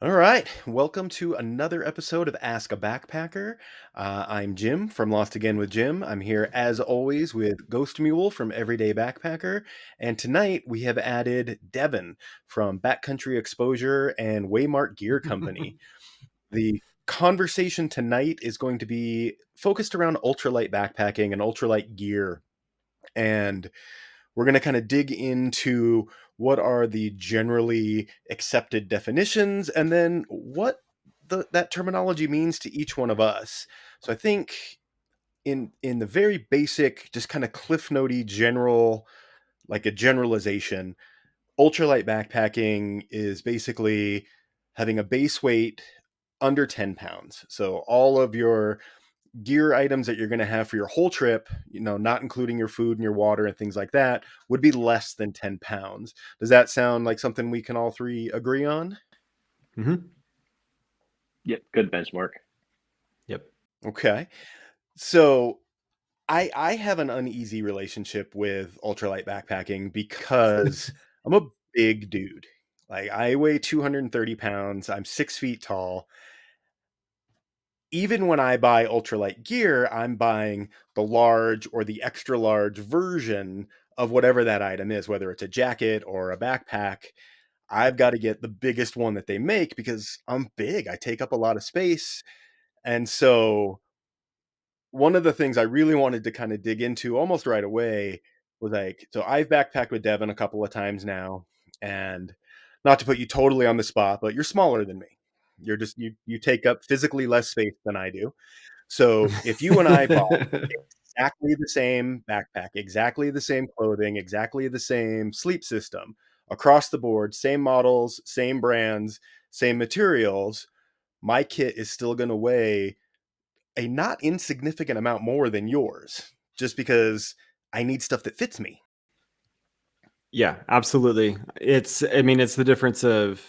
All right, welcome to another episode of Ask a Backpacker. I'm Jim from Lost Again with Jim. I'm here as always with Ghost Mule from Everyday Backpacker, and tonight we have added Devin from Backcountry Exposure and Waymark Gear Company. The conversation tonight is going to be focused around ultralight backpacking and ultralight gear, and we're going to kind of dig into what are the generally accepted definitions and then what that terminology means to each one of us. So I think in the very basic, just kind of cliff notey general, like a generalization, ultralight backpacking is basically having a base weight under 10 pounds. So all of your gear items that you're going to have for your whole trip, not including your food and your water and things like that, would be less than 10 pounds. Does that sound like something we can all three agree on? Mm-hmm. Yep, good benchmark. Yep. Okay. So I have an uneasy relationship with ultralight backpacking because I'm a big dude. Like I weigh 230 pounds. I'm 6 feet tall. Even when I buy ultralight gear, I'm buying the large or the extra large version of whatever that item is, whether it's a jacket or a backpack. I've got to get the biggest one that they make because I'm big. I take up a lot of space. And so one of the things I really wanted to kind of dig into almost right away was like, so I've backpacked with Devin a couple of times now, and not to put you totally on the spot, but you're smaller than me. You're just you take up physically less space than I do. So if you and I bought exactly the same backpack, exactly the same clothing, exactly the same sleep system across the board, same models, same brands, same materials, my kit is still going to weigh a not insignificant amount more than yours just because I need stuff that fits me. Yeah, absolutely. It's the difference of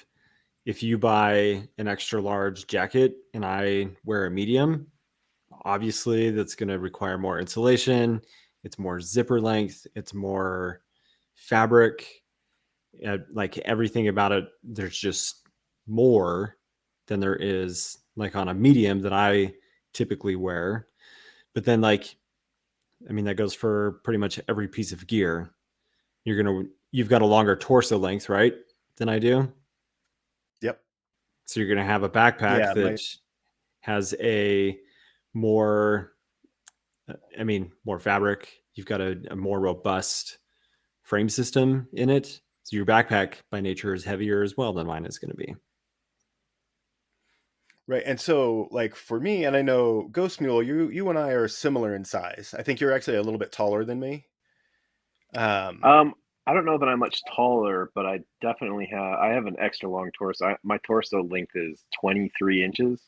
if you buy an extra large jacket and I wear a medium, obviously that's going to require more insulation. It's more zipper length. It's more fabric. Like everything about it, there's just more than there is like on a medium that I typically wear. But then, that goes for pretty much every piece of gear. You've got a longer torso length, right, than I do. Yep. So you're gonna have a backpack Yeah, that has a more, more fabric. You've got a more robust frame system in it. So your backpack by nature is heavier as well than mine is going to be. right. And so like for me, and I know Ghost Mule, you and I are similar in size. I think you're actually a little bit taller than me. Um I don't know that I'm much taller, but I have an extra long torso. My torso length is 23 inches.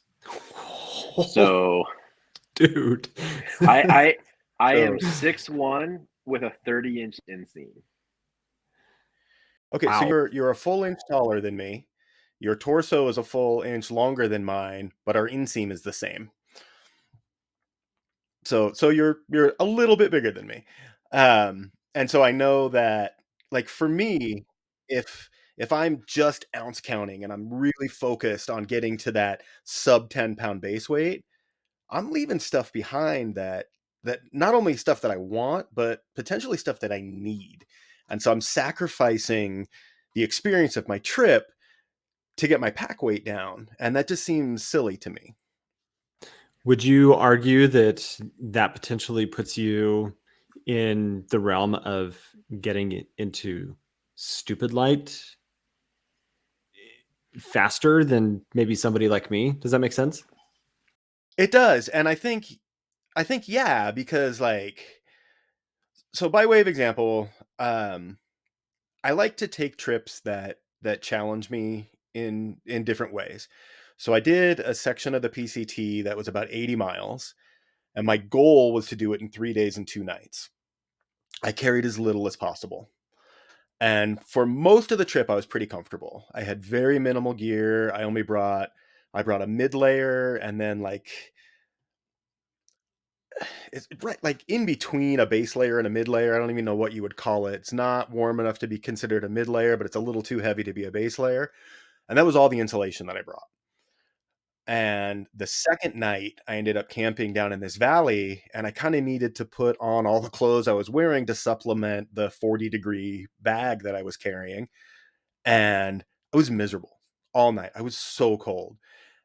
So Dude. I I I am so 6'1" with a 30-inch inseam. okay, so Wow. you're a full inch taller than me. Your torso is a full inch longer than mine, but our inseam is the same. So you're a little bit bigger than me. And so I know that like for me, if I'm just ounce counting and I'm really focused on getting to that sub 10-pound base weight, I'm leaving stuff behind that not only stuff that I want, but potentially stuff that I need. And so I'm sacrificing the experience of my trip to get my pack weight down, and that just seems silly to me. Would you argue that that potentially puts you in the realm of getting into stupid light faster than maybe somebody like me? Does that make sense? It does, and I think yeah, because like so by way of example, um I like to take trips that challenge me in different ways. So I did a section of the PCT that was about 80 miles, and my goal was to do it in 3 days and 2 nights. I carried as little as possible. And for most of the trip I was pretty comfortable. I had very minimal gear. I brought a mid layer and then like it's right like in between a base layer and a mid layer. I don't even know what you would call it. It's not warm enough to be considered a mid layer, but it's a little too heavy to be a base layer. And that was all the insulation that I brought. And the second night, I ended up camping down in this valley, and I kind of needed to put on all the clothes I was wearing to supplement the 40-degree bag that I was carrying. And I was miserable all night. I was so cold.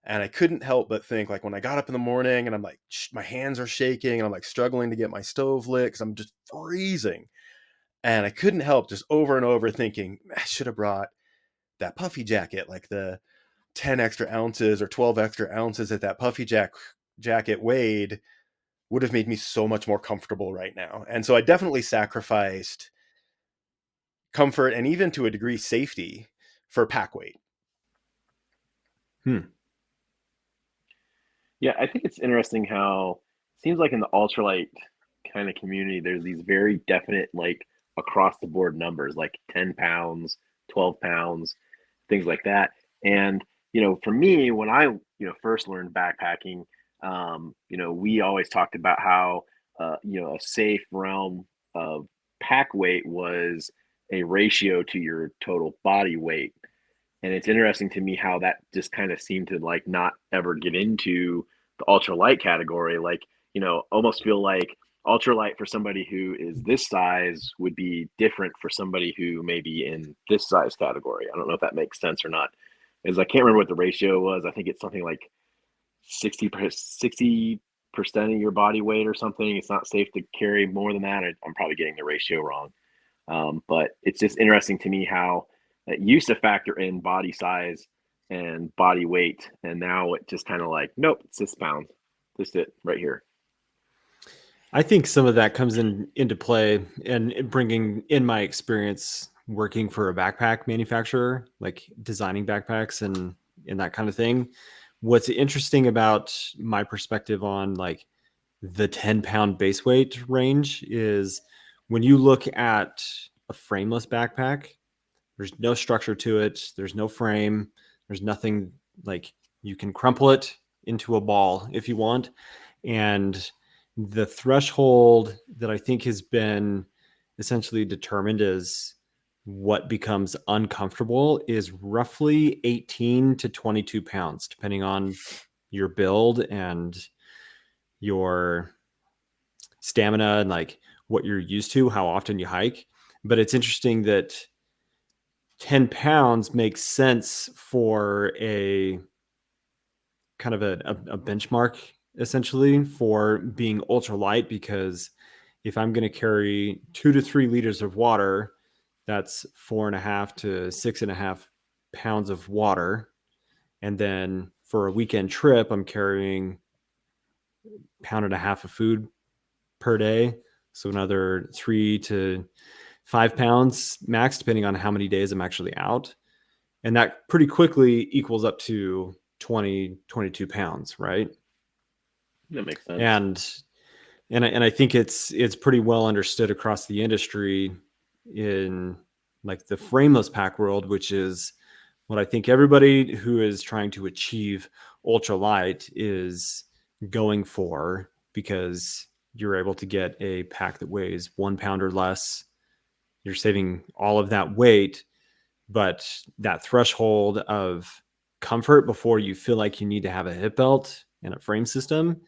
And I couldn't help but think, like, when I got up in the morning and I'm like, my hands are shaking and I'm like struggling to get my stove lit because I'm just freezing. And I couldn't help just over and over thinking, I should have brought that puffy jacket, like the 10 extra ounces or 12 extra ounces that puffy jacket weighed would have made me so much more comfortable right now. And so I definitely sacrificed comfort and even to a degree safety for pack weight. Yeah, I think it's interesting how it seems like in the ultralight kind of community, there's these very definite, like across the board numbers, like 10 pounds, 12 pounds, things like that. And, for me, when I, first learned backpacking, we always talked about how, a safe realm of pack weight was a ratio to your total body weight. And it's interesting to me how that just kind of seemed to like not ever get into the ultralight category. Like, almost feel like ultralight for somebody who is this size would be different for somebody who may be in this size category. I don't know if that makes sense or not. Because I can't remember what the ratio was. I think it's something like 60% of your body weight or something. It's not safe to carry more than that. I'm probably getting the ratio wrong. But it's just interesting to me how it used to factor in body size and body weight, and now it just kind of like, nope, it's this pound, just it right here. I think some of that comes into play and bringing in my experience working for a backpack manufacturer, like designing backpacks and that kind of thing. What's interesting about my perspective on like the 10-pound base weight range is when you look at a frameless backpack, there's no structure to it. There's no frame. There's nothing, like you can crumple it into a ball if you want. And the threshold that I think has been essentially determined as what becomes uncomfortable is roughly 18 to 22 pounds, depending on your build and your stamina and like what you're used to, how often you hike. But it's interesting that 10 pounds makes sense for a kind of a benchmark essentially for being ultralight, because if I'm going to carry 2 to 3 liters of water, that's 4.5 to 6.5 pounds of water. And then for a weekend trip, I'm carrying 1.5 pounds of food per day. So another 3 to 5 pounds max, depending on how many days I'm actually out. And that pretty quickly equals up to 22 pounds, right? That makes sense. And I think it's pretty well understood across the industry in like the frameless pack world, which is what I think everybody who is trying to achieve ultralight is going for, because you're able to get a pack that weighs 1 pound or less. You're saving all of that weight, but that threshold of comfort before you feel like you need to have a hip belt and a frame system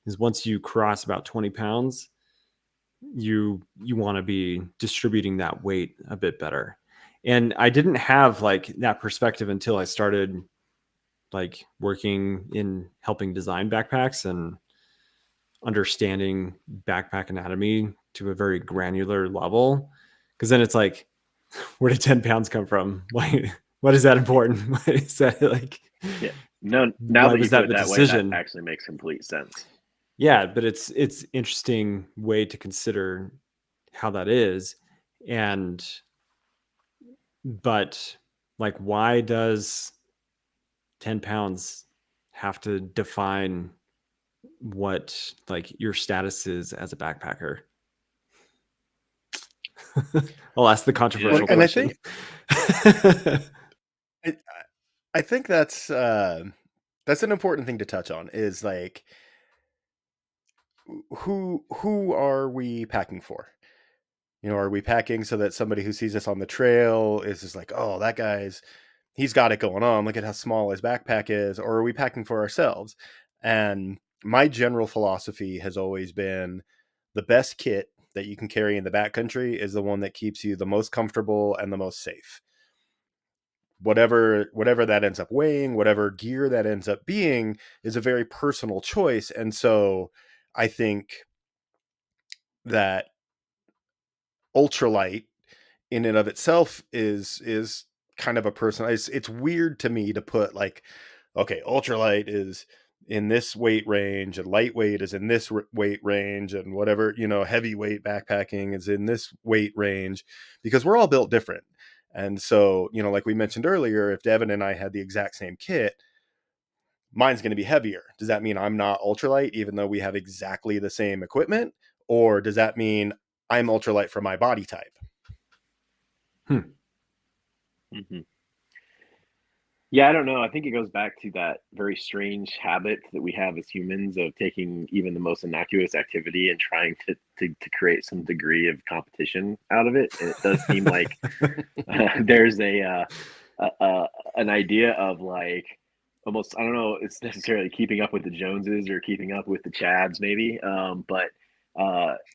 is once you cross about 20 pounds, you want to be distributing that weight a bit better. And I didn't have like that perspective until I started like working in helping design backpacks and understanding backpack anatomy to a very granular level. Because then it's like, where did 10 pounds come from? What is that important? What is that like? Yeah. No, now Why that you was put that it the that way, that decision? actually makes complete sense. Yeah, but it's interesting way to consider how that is. And but like, why does 10 pounds have to define what like your status is as a backpacker? I'll ask the Well, controversial and I question. think I, I think that's an important thing to touch on, is like, who are we packing for? Are we packing so that somebody who sees us on the trail is just like, oh, that guy's he's got it going on. Look at how small his backpack is. Or are we packing for ourselves? And my general philosophy has always been the best kit that you can carry in the backcountry is the one that keeps you the most comfortable and the most safe. Whatever that ends up weighing, whatever gear that ends up being, is a very personal choice. And so I think that ultralight in and of itself is kind of a personal. It's weird to me to put like, okay, ultralight is in this weight range and lightweight is in this weight range, and whatever, heavyweight backpacking is in this weight range, because we're all built different. And so, like we mentioned earlier, if Devin and I had the exact same kit, mine's going to be heavier. Does that mean I'm not ultralight even though we have exactly the same equipment? Or does that mean I'm ultralight for my body type? Mm-hmm. Yeah, I don't know. I think it goes back to that very strange habit that we have as humans of taking even the most innocuous activity and trying to create some degree of competition out of it. And it does seem like there's an idea of like almost, I don't know, it's necessarily keeping up with the Joneses or keeping up with the Chads maybe, but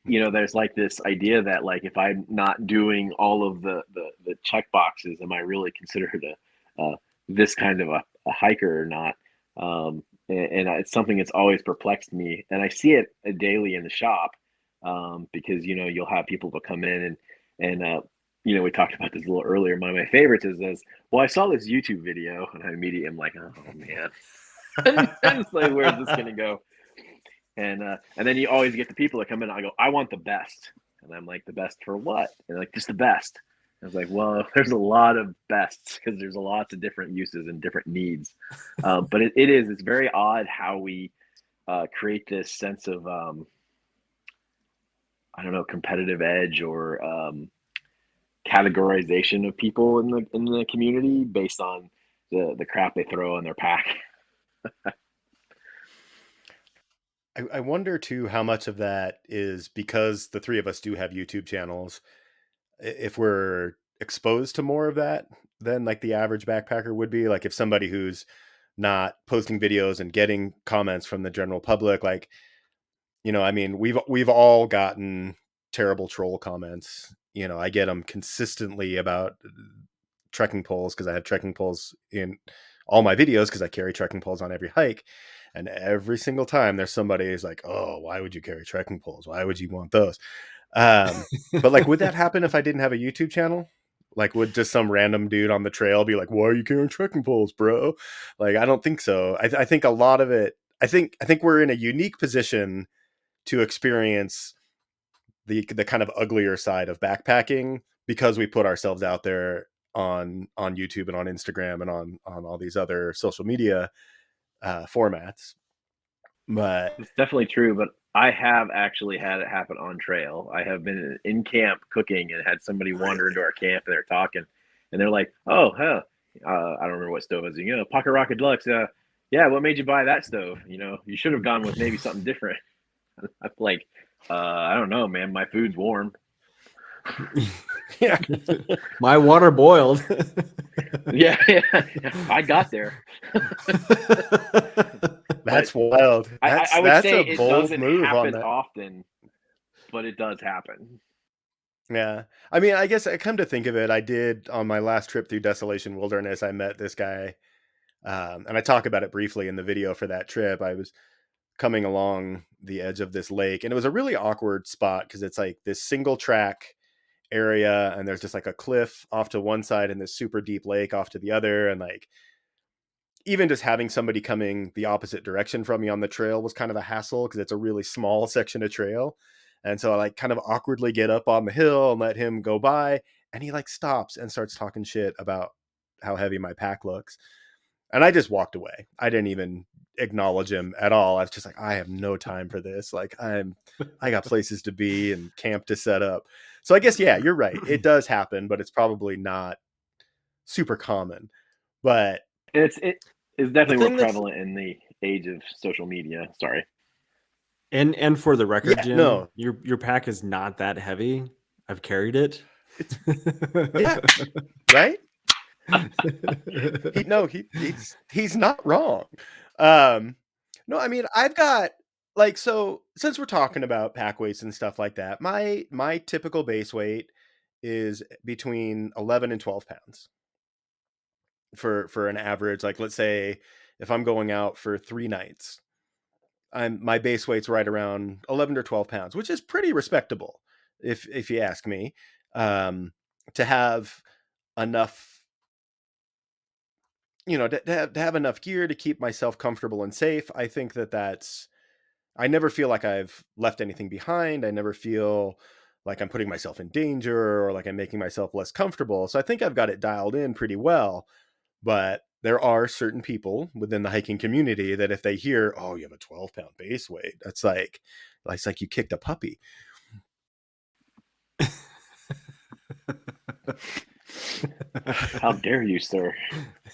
there's like this idea that like if I'm not doing all of the check boxes, am I really considered this kind of a hiker or not? And it's something that's always perplexed me, and I see it daily in the shop, because you'll have people to come in and we talked about this a little earlier. One of my favorites is this. Well, I saw this YouTube video, and I immediately am like, oh man, and it's like, where's this gonna go? And then you always get the people that come in. I go, I want the best, and I'm like, the best for what? And they're like, just the best. I was like, well, there's a lot of bests because there's a lots of different uses and different needs. But it's very odd how we create this sense of I don't know, competitive edge or categorization of people in the community based on the crap they throw in their pack. I wonder too how much of that is because the three of us do have YouTube channels. If we're exposed to more of that than like the average backpacker would be, like if somebody who's not posting videos and getting comments from the general public, like, I mean, we've all gotten terrible troll comments. I get them consistently about trekking poles because I have trekking poles in all my videos because I carry trekking poles on every hike. And every single time there's somebody who's like, oh, why would you carry trekking poles? Why would you want those? But like, would that happen if I didn't have a YouTube channel? Like, would just some random dude on the trail be like, why are you carrying trekking poles, bro? Like, I don't think so. I think a lot of it, I think we're in a unique position to experience the kind of uglier side of backpacking because we put ourselves out there on YouTube and on Instagram and on all these other social media formats. But It's definitely true, but I have actually had it happen on trail. I have been in camp cooking and had somebody wander into our camp and they're talking, and they're like, "Oh, hell, I don't remember what stove is. Pocket Rocket Deluxe. Yeah, what made you buy that stove? You should have gone with maybe something different." I'm like, I don't know, man. My food's warm. yeah, My water boiled. yeah, I got there. that's wild. I would That's say a it bold doesn't move on happen that. often, but it does happen. Yeah. I mean, I guess I come to think of it, I did on my last trip through Desolation Wilderness, I met this guy. And I talk about it briefly in the video for that trip. I was coming along the edge of this lake, and it was a really awkward spot because it's like this single track area, and there's just like a cliff off to one side and this super deep lake off to the other. And like, even just having somebody coming the opposite direction from me on the trail was kind of a hassle because it's a really small section of trail. And so I like kind of awkwardly get up on the hill and let him go by. And he like stops and starts talking shit about how heavy my pack looks. And I just walked away. I didn't even acknowledge him at all. I was just like, I have no time for this. Like I got places to be and camp to set up. So I guess, yeah, you're right. It does happen, but it's probably not super common. But It's the definitely more thing that's, prevalent in the age of social media. Sorry. And for the record, yeah, Jim, no, your pack is not that heavy. I've carried it. it's, yeah, right. He's not wrong. No, I mean, I've got like, so since we're talking about pack weights and stuff like that, my typical base weight is between 11 and 12 pounds for an average. Like, let's say if I'm going out for 3 nights, my base weight's right around 11 or 12 pounds, which is pretty respectable, if you ask me. To have enough, to have enough gear to keep myself comfortable and safe. I think I never feel like I've left anything behind. I never feel like I'm putting myself in danger or like I'm making myself less comfortable. So I think I've got it dialed in pretty well. But there are certain people within the hiking community that if they hear, "Oh, you have a 12-pound base weight," it's like you kicked a puppy. How dare you, sir?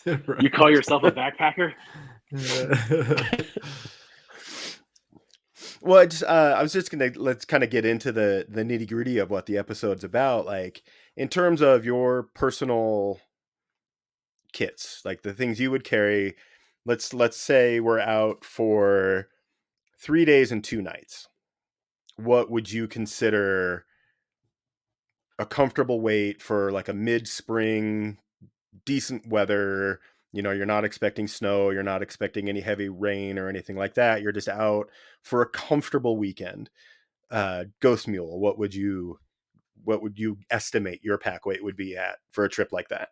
You call yourself a backpacker? Well, I was just let's kind of get into the nitty gritty of what the episode's about. Like, in terms of your personal kits, like the things you would carry. Let's say we're out for 3 days and 2 nights. What would you consider a comfortable weight for like a mid-spring, decent weather? You're not expecting snow, you're not expecting any heavy rain or anything like that. You're just out for a comfortable weekend. Ghost Mule, what would you estimate your pack weight would be at for a trip like that?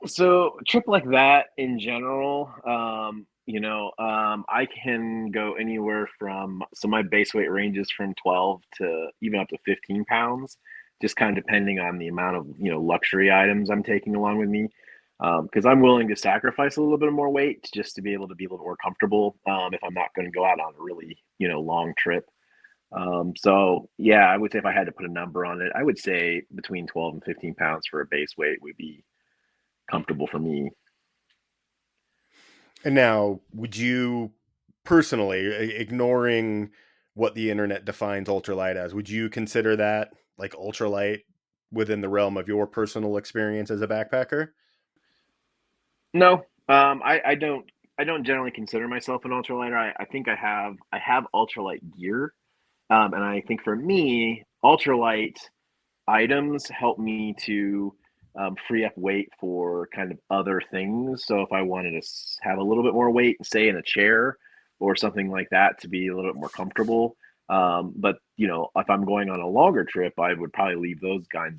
So a trip like that in general, I can go anywhere from, so my base weight ranges from 12 to even up to 15 pounds, just kind of depending on the amount of, luxury items I'm taking along with me. Because I'm willing to sacrifice a little bit more weight just to be able to be a little more comfortable if I'm not going to go out on a really, long trip. So yeah, I would say if I had to put a number on it, I would say between 12 and 15 pounds for a base weight would be comfortable for me. And now, would you personally, ignoring what the internet defines ultralight as, would you consider that like ultralight within the realm of your personal experience as a backpacker? No, I don't generally consider myself an ultralighter. I think I have ultralight gear, and I think for me, ultralight items help me to free up weight for kind of other things. So if I wanted to have a little bit more weight, say in a chair or something like that, to be a little bit more comfortable. But if I'm going on a longer trip, I would probably leave those kind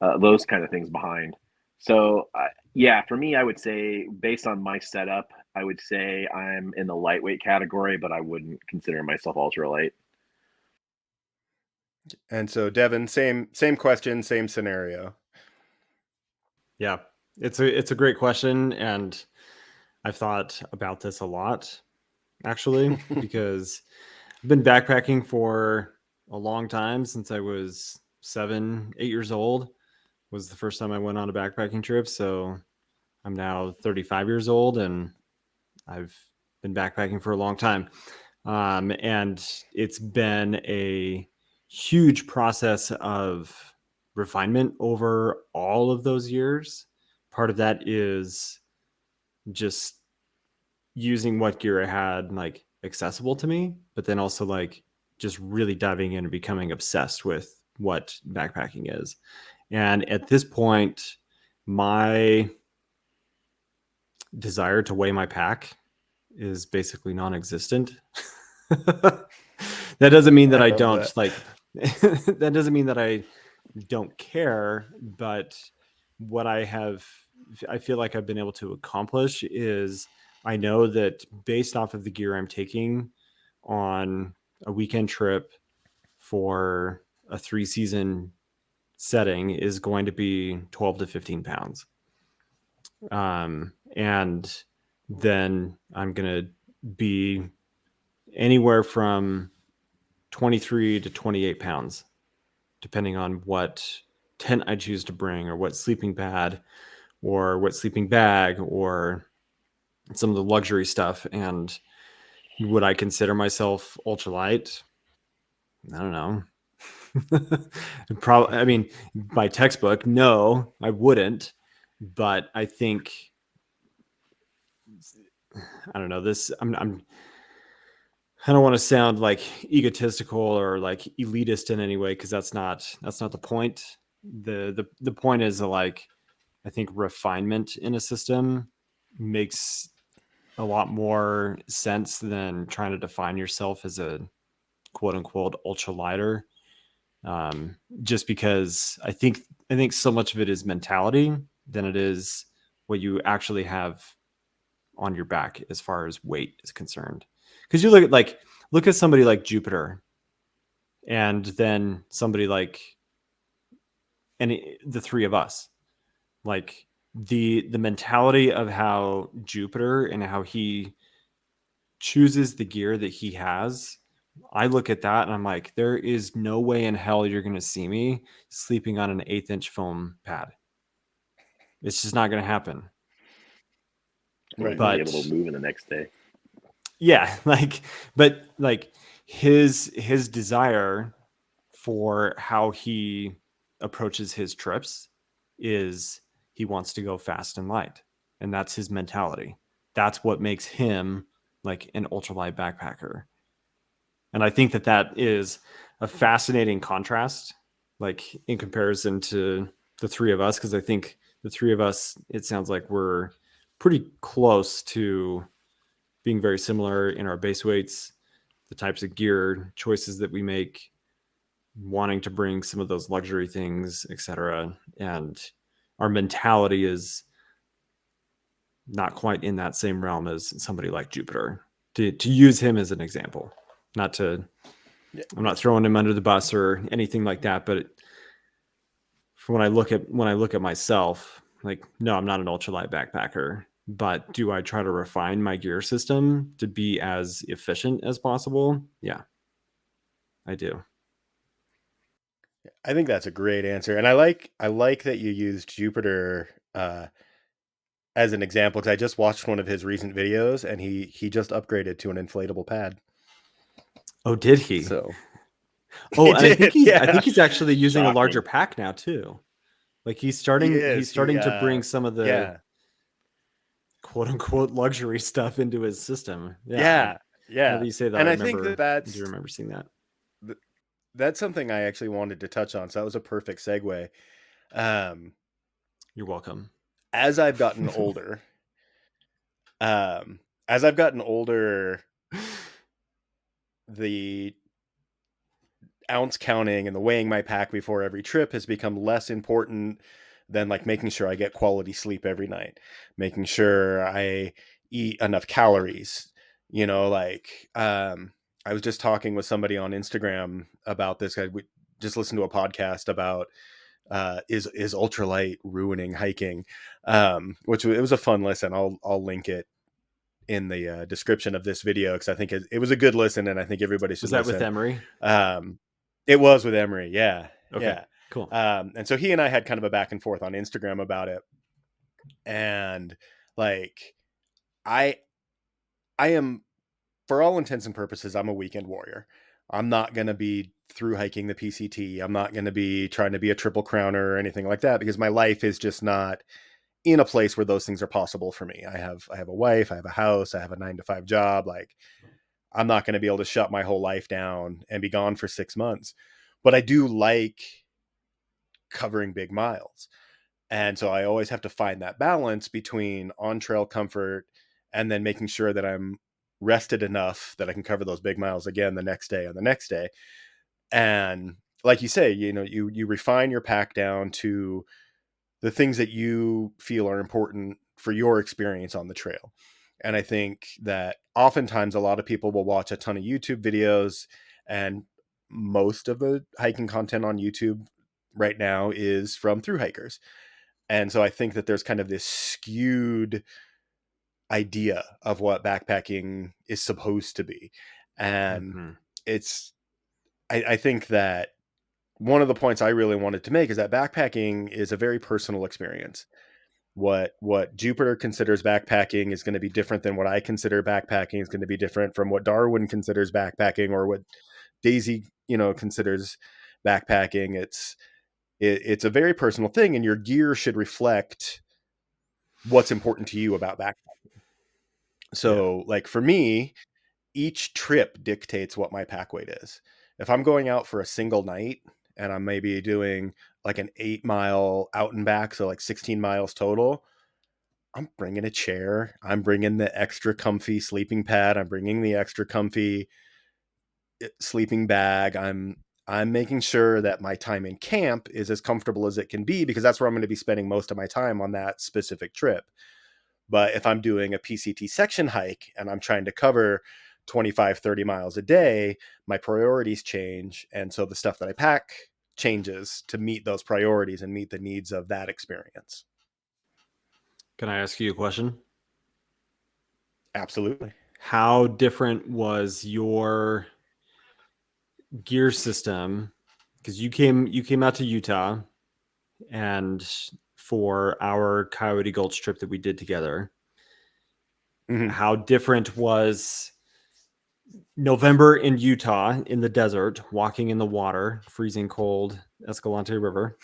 of things behind. So yeah, for me, I would say based on my setup, I would say I'm in the lightweight category, but I wouldn't consider myself ultralight. And so, Devin, same question, same scenario. Yeah, it's a great question, and I've thought about this a lot actually because I've been backpacking for a long time since I was 7, 8 years old. Was the first time I went on a backpacking trip. So I'm now 35 years old, and I've been backpacking for a long time. And it's been a huge process of refinement over all of those years. Part of that is just using what gear I had like accessible to me, but then also like just really diving in and becoming obsessed with what backpacking is. And at this point, my desire to weigh my pack is basically non-existent. That doesn't mean that I I love don't that. like that doesn't mean that I don't care, but what I feel like I've been able to accomplish is I know that based off of the gear I'm taking on a weekend trip for a 3-season setting is going to be 12 to 15 pounds. And then I'm going to be anywhere from 23 to 28 pounds, depending on what tent I choose to bring, or what sleeping pad, or what sleeping bag, or some of the luxury stuff. And would I consider myself ultralight? I don't know. Probably, I mean, by textbook, no, I wouldn't. But I think, I don't know, this, I don't want to sound like egotistical or like elitist in any way, because that's not the point. The point is that, like, I think refinement in a system makes a lot more sense than trying to define yourself as a quote unquote ultralighter. Just because I think so much of it is mentality than it is what you actually have on your back as far as weight is concerned. Because you look at somebody like Jupiter, and then somebody like the three of us. Like, the mentality of how Jupiter and how he chooses the gear that he has, I look at that and I'm like, there is no way in hell you're going to see me sleeping on an 1/8 inch foam pad. It's just not going to happen. I wouldn't Right. be But able to move in the next day. yeah, but his desire for how he approaches his trips is he wants to go fast and light. And that's his mentality. That's what makes him like an ultralight backpacker. And I think that is a fascinating contrast, like in comparison to the three of us, because I think the three of us, it sounds like we're pretty close to being very similar in our base weights, the types of gear choices that we make, wanting to bring some of those luxury things, etc. And our mentality is not quite in that same realm as somebody like Jupiter. To use him as an example, not to Yeah. I'm not throwing him under the bus or anything like that, but when I look at myself, like, no, I'm not an ultralight backpacker. But do I try to refine my gear system to be as efficient as possible? Yeah, I do. I think that's a great answer, and I like that you used Jupiter as an example, because I just watched one of his recent videos, and he just upgraded to an inflatable pad. Oh, did he? So Oh, he and I think did, he's I yeah. think he's actually using a larger Shocking. pack now too. Like He he's is. starting to bring some of the Yeah, quote unquote luxury stuff into his system. Yeah, yeah, now yeah. that you say that, And I think that I do remember seeing that. that's something I actually wanted to touch on. So that was a perfect segue. Um, You're welcome. as I've gotten older, um, as I've gotten older, the ounce counting and the weighing my pack before every trip has become less important than like making sure I get quality sleep every night, making sure I eat enough calories. Like I was just talking with somebody on Instagram about this. We just listened to a podcast about is ultralight ruining hiking, which it was a fun listen. I'll link it in the description of this video, because I think it was a good listen, and I think everybody should Was that with listen. Emery? Um, it was with Emery, yeah, Okay, yeah. cool. And so he and I had kind of a back and forth on Instagram about it, and like I I am, for all intents and purposes, I'm a weekend warrior. I'm not going to be through hiking the PCT. I'm not going to be trying to be a triple crowner or anything like that, because my life is just not in a place where those things are possible for me. I have a wife, I have a house, I have a 9 to 5 job. Like, I'm not going to be able to shut my whole life down and be gone for 6 months. But I do like covering big miles. And so I always have to find that balance between on trail comfort and then making sure that I'm rested enough that I can cover those big miles again the next day and the next day. And like you say, you refine your pack down to the things that you feel are important for your experience on the trail. And I think that oftentimes a lot of people will watch a ton of YouTube videos, and most of the hiking content on YouTube right now is from thru hikers. And so I think that there's kind of this skewed idea of what backpacking is supposed to be. And Mm-hmm. it's, I think that one of the points I really wanted to make is that backpacking is a very personal experience. What Jupiter considers backpacking is going to be different than what I consider backpacking. Is going to be different from what Darwin considers backpacking, or what Daisy, considers backpacking. It's a very personal thing, and your gear should reflect what's important to you about backpacking. Yeah. So, like for me, each trip dictates what my pack weight is. If I'm going out for a single night and I'm maybe doing like an 8-mile out and back, so like 16 miles total, I'm bringing a chair. I'm bringing the extra comfy sleeping pad. I'm bringing the extra comfy sleeping bag. I'm making sure that my time in camp is as comfortable as it can be because that's where I'm going to be spending most of my time on that specific trip. But if I'm doing a PCT section hike and I'm trying to cover 25, 30 miles a day, my priorities change. And so the stuff that I pack changes to meet those priorities and meet the needs of that experience. Can I ask you a question? Absolutely. How different was your gear system? Because you came out to Utah and for our Coyote Gulch trip that we did together. Mm-hmm. How different was November in Utah in the desert, walking in the water, freezing cold Escalante River?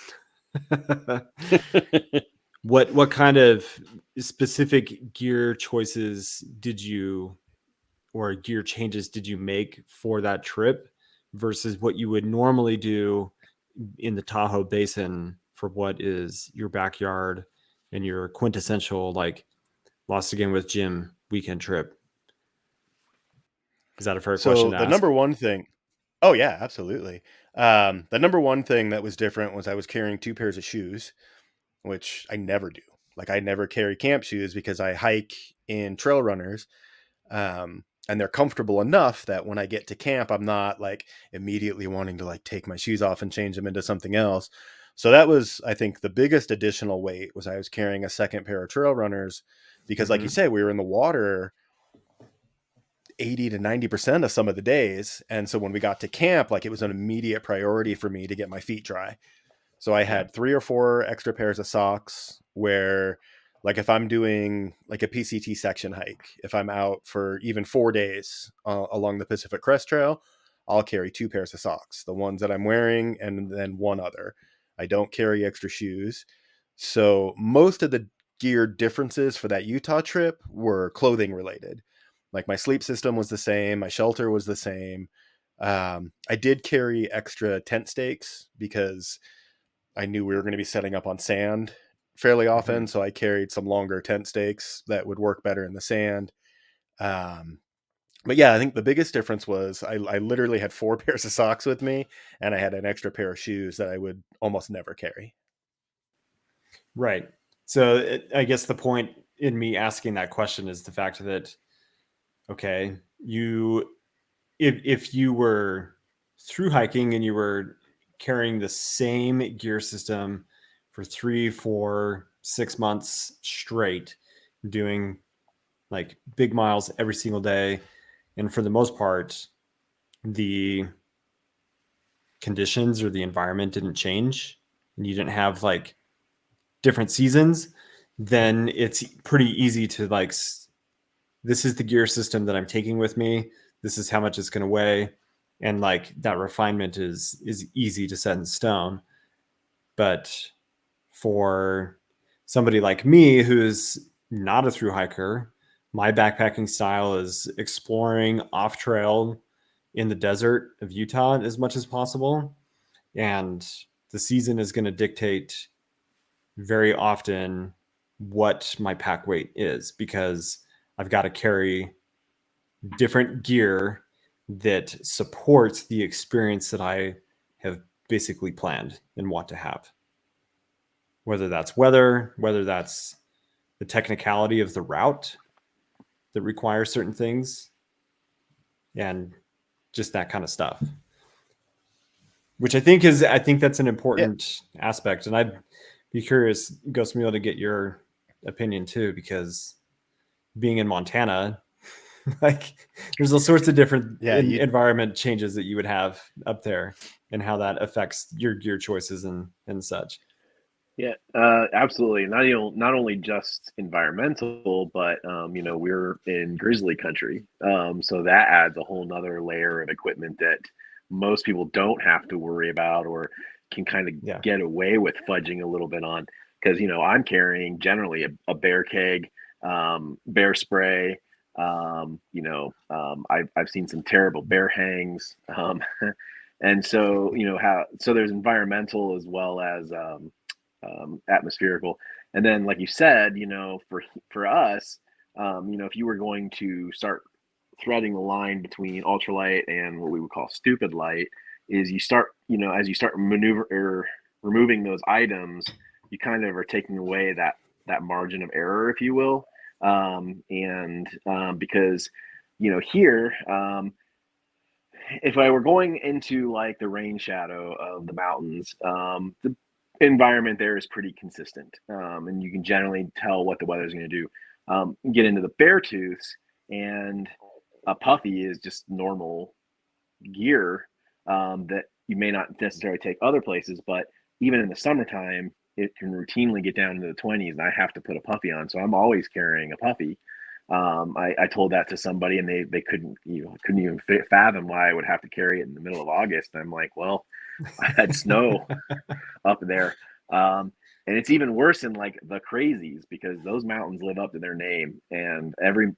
What kind of specific gear choices did you or gear changes did you make for that trip versus what you would normally do in the Tahoe Basin for what is your backyard and your quintessential like Lost Again with Jim weekend trip? Is that a fair question So to the ask? number one thing, oh yeah, absolutely. The number one thing that was different was I was carrying 2 pairs of shoes, which I never do. Like I never carry camp shoes because I hike in trail runners, and they're comfortable enough that when I get to camp, I'm not like immediately wanting to like take my shoes off and change them into something else. So that was, I think, the biggest additional weight was I was carrying a second pair of trail runners because, like you Mm-hmm. say, we were in the water 80 to 90% of some of the days. And so when we got to camp, like it was an immediate priority for me to get my feet dry. So I Yeah. had 3 or 4 extra pairs of socks where, like, if I'm doing like a PCT section hike, if I'm out for even 4 days along the Pacific Crest Trail, I'll carry 2 pairs of socks, the ones that I'm wearing, and then one other. I don't carry extra shoes. So most of the gear differences for that Utah trip were clothing related. Like my sleep system was the same, my shelter was the same. I did carry extra tent stakes because I knew we were going to be setting up on sand fairly Mm-hmm. often, so I carried some longer tent stakes that would work better in the sand. Um, but yeah, I think the biggest difference was I literally had 4 pairs of socks with me, and I had an extra pair of shoes that I would almost never carry. Right. So I guess the point in me asking that question is the fact that okay, you if you were through hiking and you were carrying the same gear system for 3, 4, 6 months straight, doing like big miles every single day, and for the most part, the conditions or the environment didn't change, and you didn't have like different seasons, then it's pretty easy to like this is the gear system that I'm taking with me. This is how much it's going to weigh, and like that refinement is easy to set in stone. But for somebody like me who's not a through hiker, my backpacking style is exploring off trail in the desert of Utah as much as possible, and the season is going to dictate very often what my pack weight is because I've got to carry different gear that supports the experience that I have basically planned and want to have. Whether that's weather, whether that's the technicality of the route that requires certain things, and just that kind of stuff. Which I think that's an Yeah, important aspect. And I'd be curious, Ghost Mule, to get your opinion too, because being in Montana, like there's all sorts of different yeah, you, environment changes that you would have up there and how that affects your gear choices and such. Yeah, absolutely. Not only just environmental, but we're in grizzly country, so that adds a whole nother layer of equipment that most people don't have to worry about or can kind of Yeah. get away with fudging a little bit on. because I'm carrying generally a bear keg, bear spray. I've seen some terrible bear hangs, and so so there's environmental as well as atmospherical. And then, like you said, for us, if you were going to start threading the line between ultralight and what we would call stupid light, is you start, as you start maneuver or removing those items, you kind of are taking away that margin of error, if you will. And because here, if I were going into like the rain shadow of the mountains, the environment there is pretty consistent, and you can generally tell what the weather's going to do. Get into the bear tooths, and a puffy is just normal gear, that you may not necessarily take other places, but even in the summertime, it can routinely get down into the 20s, and I have to put a puffy on. So I'm always carrying a puffy. I told that to somebody, and they couldn't even fathom why I would have to carry it in the middle of August. And I'm like, well, I had snow up there. And it's even worse in like the crazies, because those mountains live up to their name. And every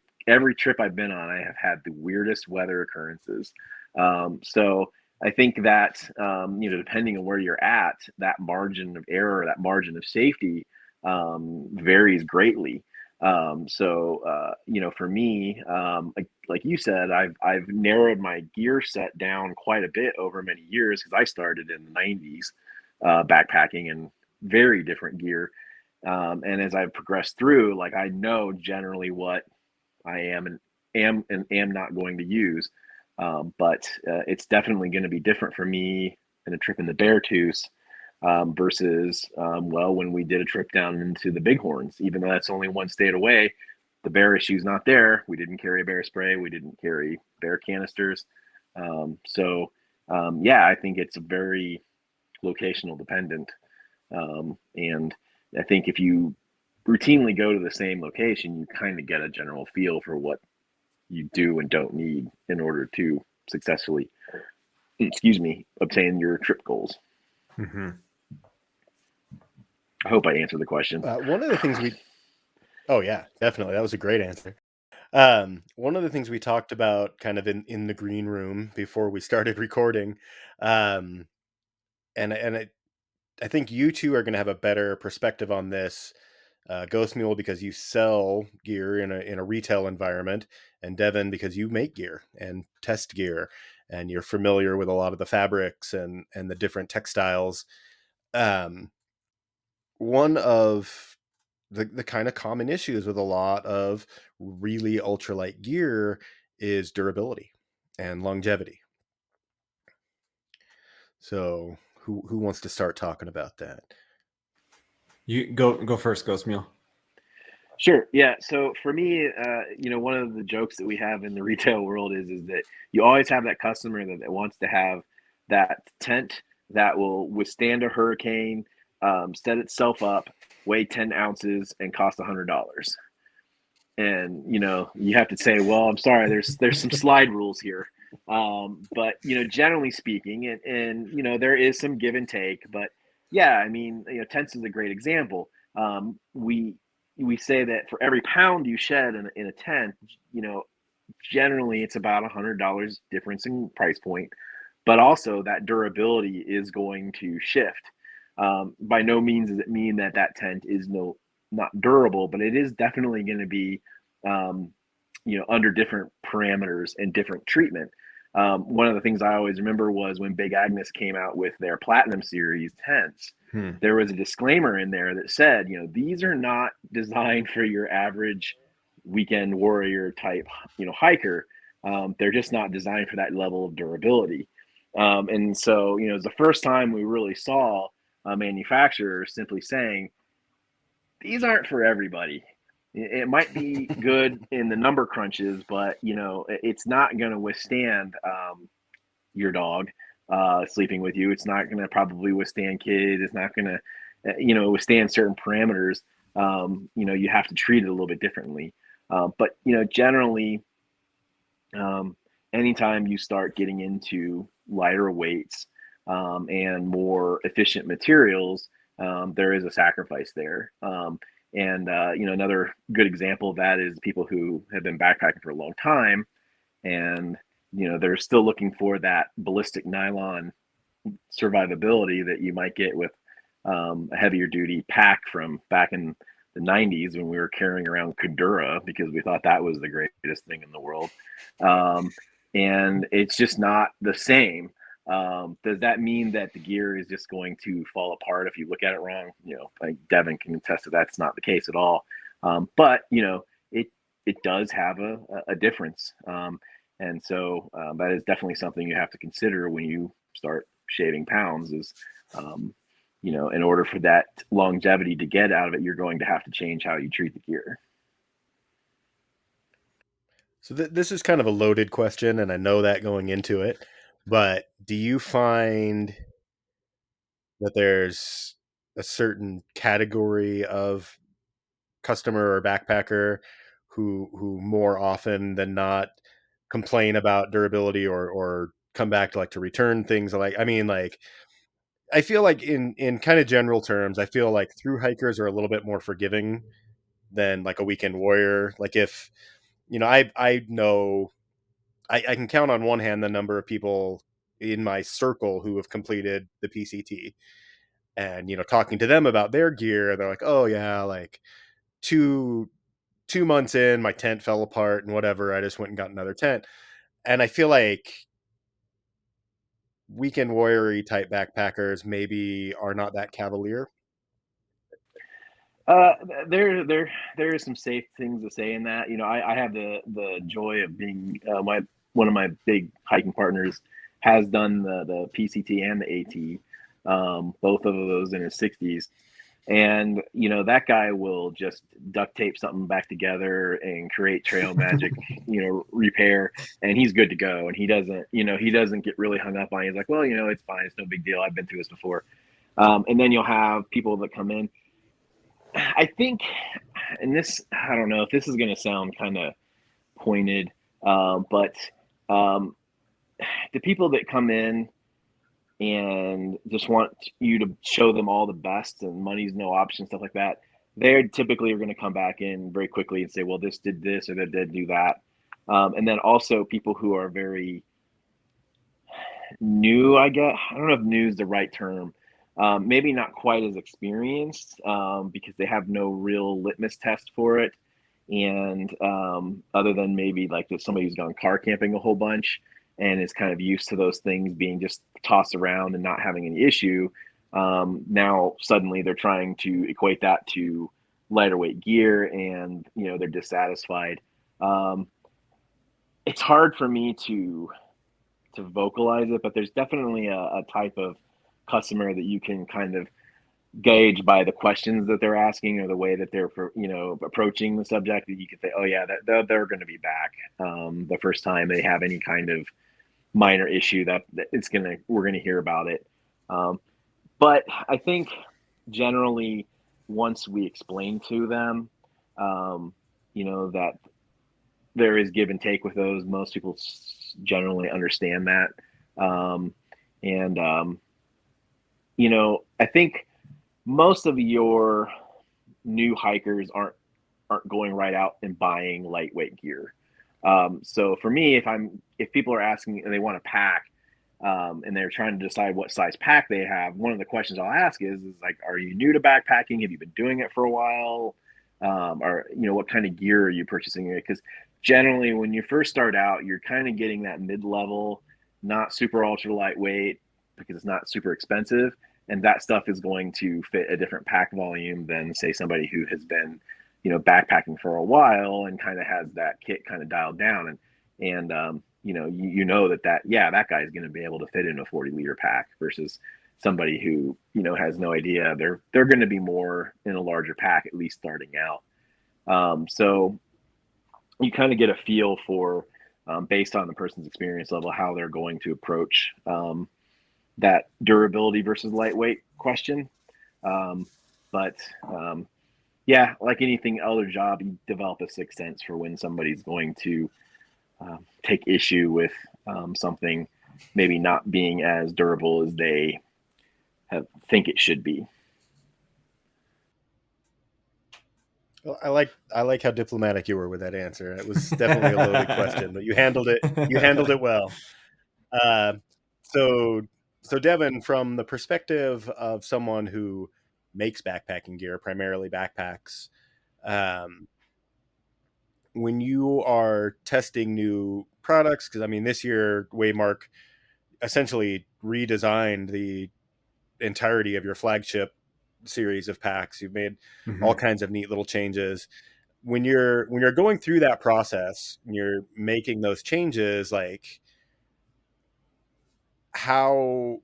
trip I've been on, I have had the weirdest weather occurrences. So I think that depending on where you're at, that margin of error, that margin of safety, varies greatly. For me, like you said, I've narrowed my gear set down quite a bit over many years, because I started in the 90s, backpacking in very different gear. And as I've progressed through, like, I know generally what I am not going to use. But it's definitely going to be different for me in a trip in the Beartooth, versus when we did a trip down into the Bighorns. Even though that's only one state away, the bear issue's not there. We didn't carry bear spray. We didn't carry bear canisters. I think it's very locational dependent. And I think if you routinely go to the same location, you kind of get a general feel for what you do and don't need in order to successfully, obtain your trip goals. Mm-hmm. I hope I answered the question. One of the things oh yeah, definitely. That was a great answer. One of the things we talked about kind of in the green room before we started recording, um, and I think you two are going to have a better perspective on this, Ghost Mule, because you sell gear in a retail environment, and Devin, because you make gear and test gear, and you're familiar with a lot of the fabrics and the different textiles. Um, One of the kind of common issues with a lot of really ultralight gear is durability and longevity. So who wants to start talking about that? You go first, Ghost Mule. Sure. Yeah. So for me, one of the jokes that we have in the retail world is that you always have that customer that wants to have that tent that will withstand a hurricane, set itself up, weigh 10 ounces, and cost $100. And you have to say, well, I'm sorry, there's some slide rules here. But generally speaking, and there is some give and take. But yeah, I mean, tents is a great example. We say that for every pound you shed in a tent, generally it's about $100 difference in price point, but also that durability is going to shift. By no means does it mean that tent is not durable, but it is definitely going to be, under different parameters and different treatment. One of the things I always remember was when Big Agnes came out with their Platinum Series tents. There was a disclaimer in there that said, these are not designed for your average weekend warrior type, hiker. They're just not designed for that level of durability. And so, it's the first time we really saw a manufacturer simply saying, these aren't for everybody. It might be good in the number crunches, but it's not going to withstand your dog sleeping with you. It's not going to probably withstand kids. It's not going to withstand certain parameters. You have to treat it a little bit differently. But generally, anytime you start getting into lighter weights, and more efficient materials, there is a sacrifice there. And another good example of that is people who have been backpacking for a long time, and they're still looking for that ballistic nylon survivability that you might get with a heavier duty pack from back in the 90s when we were carrying around Kudura because we thought that was the greatest thing in the world. Um, and it's just not the same. Does that mean that the gear is just going to fall apart if you look at it wrong? Like Devin can attest that that's not the case at all. But it does have a difference. And so that is definitely something you have to consider when you start shaving pounds is, in order for that longevity to get out of it, you're going to have to change how you treat the gear. So this is kind of a loaded question, and I know that going into it, but do you find that there's a certain category of customer or backpacker who more often than not complain about durability or come back to return things? Like, I mean, like, I feel like in kind of general terms, I feel like through hikers are a little bit more forgiving than like a weekend warrior. Like, if I know I can count on one hand the number of people in my circle who have completed the PCT, and talking to them about their gear, they're like, oh yeah, like two months in, my tent fell apart and whatever, I just went and got another tent. And I feel like weekend warrior type backpackers maybe are not that cavalier. Uh, there is some safe things to say in that. I have the joy of being my one of my big hiking partners has done the PCT and the AT, both of those in his 60s. And that guy will just duct tape something back together and create trail magic, repair, and he's good to go. And he doesn't get really hung up on it. He's like, well, it's fine, it's no big deal, I've been through this before. And then you'll have people that come in, I think, and this, I don't know if this is going to sound kind of pointed, but um, the people that come in and just want you to show them all the best and money's no option, stuff like that, they typically are going to come back in very quickly and say, well, this did this or that did do that. And then also people who are very new, I guess. I don't know if new is the right term. Maybe not quite as experienced because they have no real litmus test for it. And other than maybe like if somebody who's gone car camping a whole bunch and is kind of used to those things being just tossed around and not having any issue, now suddenly they're trying to equate that to lighter weight gear and they're dissatisfied. Um, it's hard for me to vocalize it, but there's definitely a type of customer that you can kind of gauge by the questions that they're asking or the way that they're approaching the subject, that you can say, oh yeah, that they're going to be back the first time they have any kind of minor issue that we're going to hear about it. But I think generally once we explain to them that there is give and take with those, most people generally understand that. And I think most of your new hikers aren't going right out and buying lightweight gear. So for me, if people are asking and they want to pack, and they're trying to decide what size pack they have, one of the questions I'll ask is like, are you new to backpacking? Have you been doing it for a while? Or what kind of gear are you purchasing? Because generally, when you first start out, you're kind of getting that mid-level, not super ultra lightweight because it's not super expensive, and that stuff is going to fit a different pack volume than say somebody who has been backpacking for a while and kind of has that kit kind of dialed down, and that guy is going to be able to fit in a 40-liter pack versus somebody who has no idea. They're going to be more in a larger pack, at least starting out. So you kind of get a feel for based on the person's experience level how they're going to approach that durability versus lightweight question. um, but yeah, like anything other job, you develop a sixth sense for when somebody's going to take issue with something maybe not being as durable as they think it should be. Well, I like how diplomatic you were with that answer. It was definitely a loaded question, but you handled it. You handled it well. Uh, so so Devin, from the perspective of someone who makes backpacking gear, primarily backpacks, um, when you are testing new products, because I mean, this year Waymark essentially redesigned the entirety of your flagship series of packs. You've made all Mhm. kinds of neat little changes. When you're going through that process, when you're making those changes, like how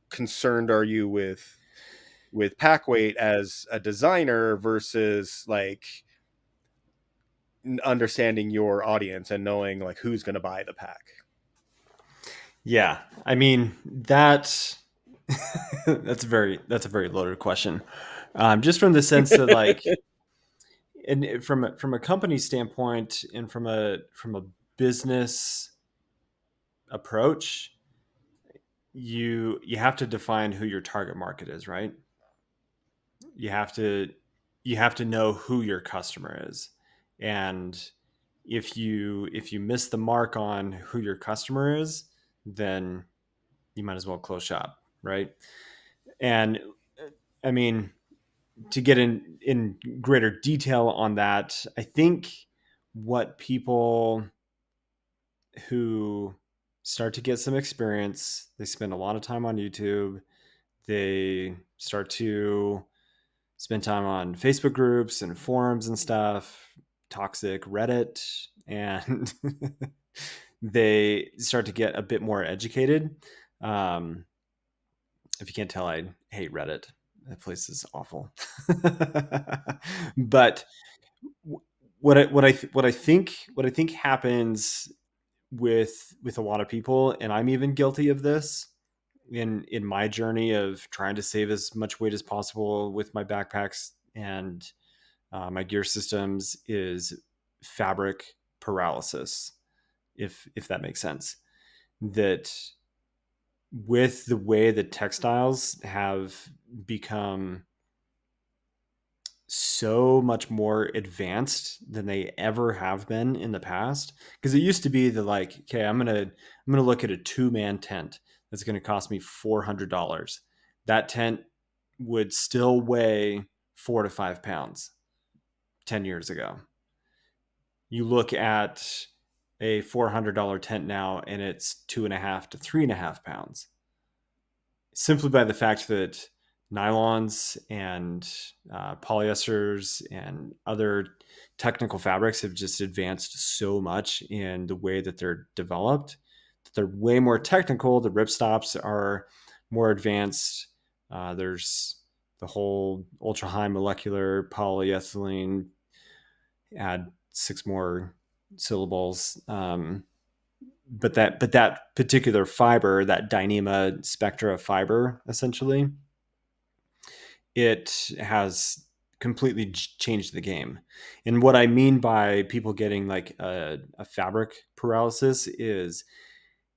concerned are you with pack weight as a designer versus like understanding your audience and knowing like who's going to buy the pack? Yeah, I mean that that's a very loaded question. Just from the sense that like, and from a company standpoint and from a business approach, you have to define who your target market is, right? You have to you have to know who your customer is, and if you miss the mark on who your customer is, then you might as well close shop, right? And I mean, to get in greater detail on that, I think what people who start to get some experience, they spend a lot of time on YouTube, they start to spend time on Facebook groups and forums and stuff, toxic Reddit, and they start to get a bit more educated. Um, if you can't tell, I hate Reddit. That place is awful. But what I think happens with a lot of people, and I'm even guilty of this in my journey of trying to save as much weight as possible with my backpacks and my gear systems, is fabric paralysis, if that makes sense. That with the way that textiles have become so much more advanced than they ever have been in the past, because it used to be the like, okay, I'm gonna look at a 2-man tent that's going to cost me $400. That tent would still weigh 4 to 5 pounds 10 years ago. You look at a $400 tent now and it's 2.5 to 3.5 pounds, simply by the fact that nylons and polyesters and other technical fabrics have just advanced so much in the way that they're developed, that they're way more technical. The ripstops are more advanced. There's the whole ultra high molecular polyethylene, add 6 more syllables. But that particular fiber, that Dyneema Spectra fiber, essentially, it has completely changed the game. And what I mean by people getting like a fabric paralysis is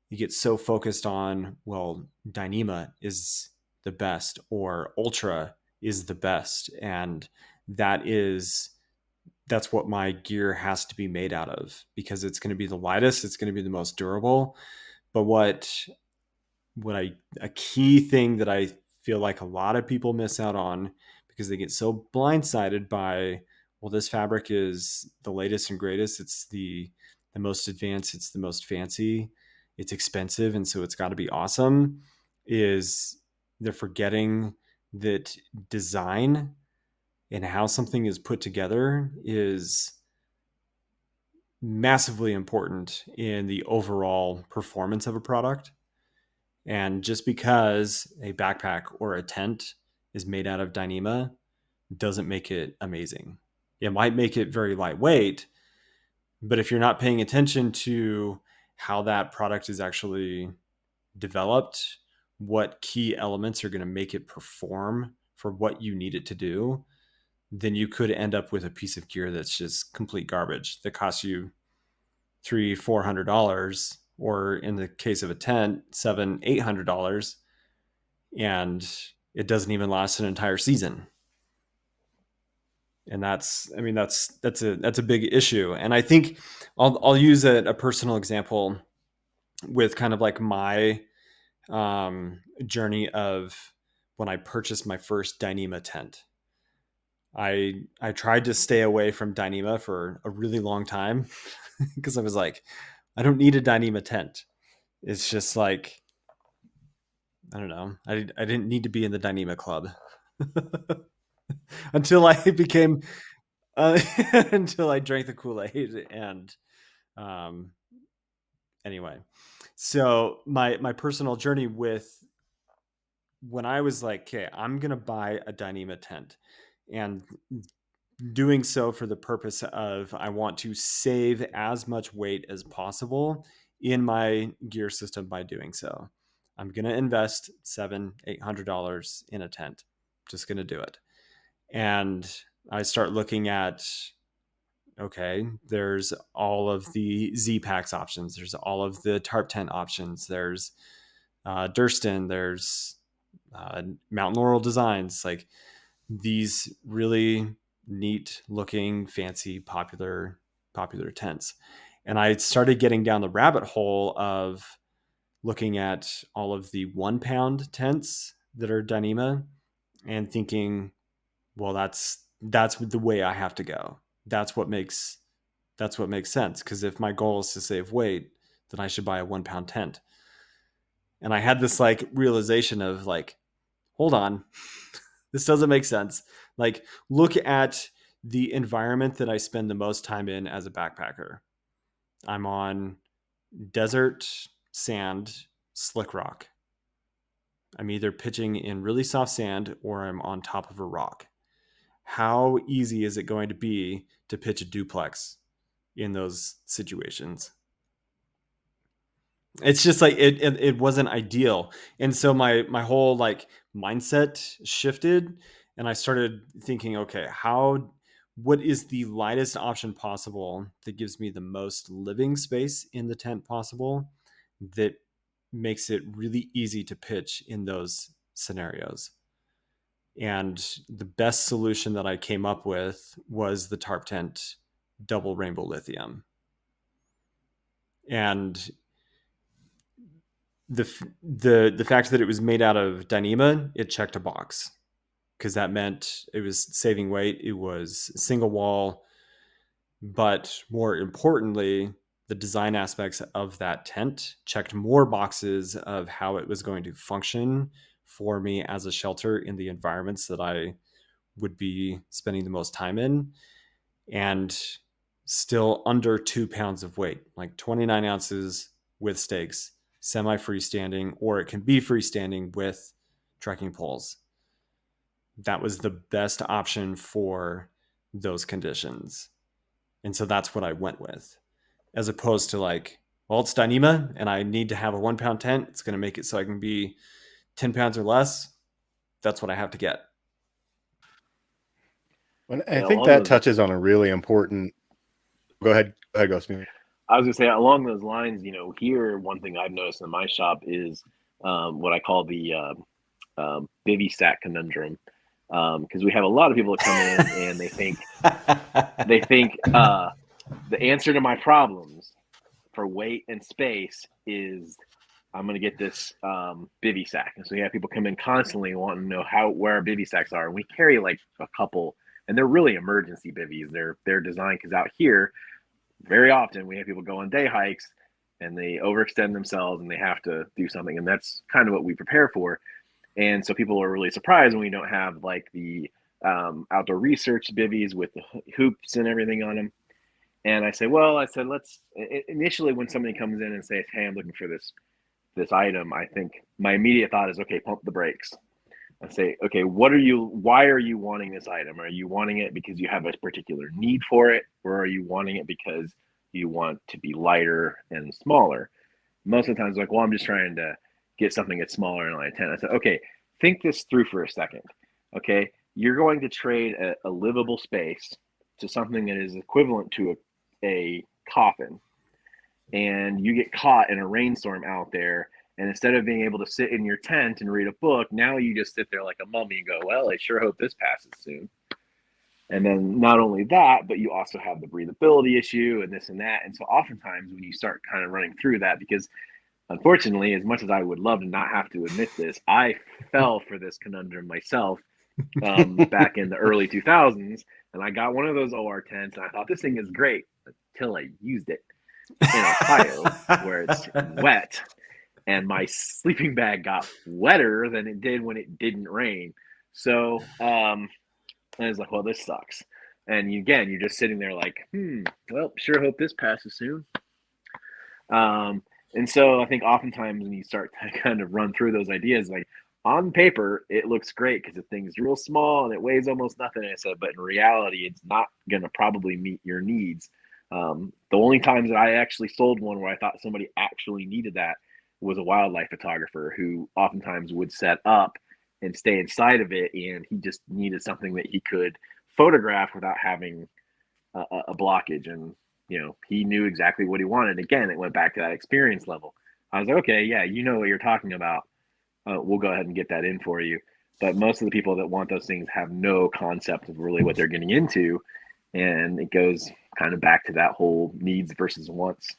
you get so focused on, well, Dyneema is the best or Ultra is the best, and that is that's what my gear has to be made out of, because it's going to be the lightest, it's going to be the most durable. But what I a key thing that I feel like a lot of people miss out on, because they get so blindsided by, well, this fabric is the latest and greatest, it's the most advanced, it's the most fancy, it's expensive, and so it's got to be awesome, is they're forgetting that design and how something is put together is massively important in the overall performance of a product. And just because a backpack or a tent is made out of Dyneema doesn't make it amazing. It might make it very lightweight, but if you're not paying attention to how that product is actually developed, what key elements are going to make it perform for what you need it to do, then you could end up with a piece of gear that's just complete garbage that costs you $300-400, or in the case of a tent, $700-800, and it doesn't even last an entire season. And that's a big issue. And I think I'll use a personal example with kind of like my journey of when I purchased my first Dyneema tent. I tried to stay away from Dyneema for a really long time because I was like, I don't need a Dyneema tent. It's just like, I don't know. I didn't need to be in the Dyneema club until I became until I drank the Kool-Aid. And um, anyway, so my personal journey with when I was like, okay, I'm gonna buy a Dyneema tent, and doing so for the purpose of I want to save as much weight as possible in my gear system by doing so. I'm gonna invest $700-800 in a tent. Just gonna do it. And I start looking at, okay, there's all of the Z Packs options, there's all of the tarp tent options, there's Durston, there's Mountain Laurel Designs, like these really neat looking, fancy, popular tents. And I started getting down the rabbit hole of looking at all of the 1 pound tents that are Dyneema and thinking, well, that's the way I have to go. That's what makes sense. Because if my goal is to save weight, then I should buy a 1 pound tent. And I had this like realization of like, hold on, this doesn't make sense. Like, look at the environment that I spend the most time in as a backpacker. I'm on desert, sand, slick rock. I'm either pitching in really soft sand or I'm on top of a rock. How easy is it going to be to pitch a duplex in those situations? It's just like it wasn't ideal. And so my whole like mindset shifted, and I started thinking, okay, what is the lightest option possible that gives me the most living space in the tent possible, that makes it really easy to pitch in those scenarios. And the best solution that I came up with was the tarp tent double rainbow lithium. And the fact that it was made out of Dyneema, it checked a box, because that meant it was saving weight. It was single wall, but more importantly, the design aspects of that tent checked more boxes of how it was going to function for me as a shelter in the environments that I would be spending the most time in, and still under 2 pounds of weight, like 29 ounces with stakes, semi freestanding, or it can be freestanding with trekking poles. That was the best option for those conditions. And so that's what I went with, as opposed to like, well, it's Dyneema and I need to have a 1 pound tent. It's going to make it so I can be 10 pounds or less. That's what I have to get. And I Yeah, think along that those, touches on a really important. Go ahead, Ghost Mule. I was gonna say along those lines, here one thing I've noticed in my shop is what I call the bivy sack conundrum, because we have a lot of people that come in and they think the answer to my problems for weight and space is I'm going to get this bivy sack. And so we have people come in constantly wanting to know where our bivy sacks are. And we carry like a couple, and they're really emergency bivvies. They're designed because out here, very often we have people go on day hikes and they overextend themselves and they have to do something. And that's kind of what we prepare for. And so people are really surprised when we don't have like the outdoor research bivvies with the hoops and everything on them. And I said, let's initially when somebody comes in and says, hey, I'm looking for this item, I think my immediate thought is, okay, pump the brakes. I say, okay, why are you wanting this item? Are you wanting it because you have a particular need for it? Or are you wanting it because you want to be lighter and smaller? Most of the times, like, well, I'm just trying to get something that's smaller in my tent. I said, okay, think this through for a second. Okay, you're going to trade a livable space to something that is equivalent to a coffin, and you get caught in a rainstorm out there, and instead of being able to sit in your tent and read a book, now you just sit there like a mummy and go, well, I sure hope this passes soon. And then not only that, but you also have the breathability issue and this and that. And so oftentimes when you start kind of running through that, because unfortunately, as much as I would love to not have to admit this, I fell for this conundrum myself back in the early 2000s. And I got one of those OR tents and I thought this thing is great until I used it in Ohio where it's wet and my sleeping bag got wetter than it did when it didn't rain. So I was like, well, this sucks. And again, you're just sitting there like, well, sure hope this passes soon. And so I think oftentimes when you start to kind of run through those ideas, like on paper, it looks great because the thing's real small and it weighs almost nothing. And I said, but in reality, it's not going to probably meet your needs. The only times that I actually sold one where I thought somebody actually needed that was a wildlife photographer who oftentimes would set up and stay inside of it, and he just needed something that he could photograph without having a blockage. And he knew exactly what he wanted. Again, it went back to that experience level. I was like, okay, yeah, you know what you're talking about. We'll go ahead and get that in for you. But most of the people that want those things have no concept of really what they're getting into, and it goes kind of back to that whole needs versus wants,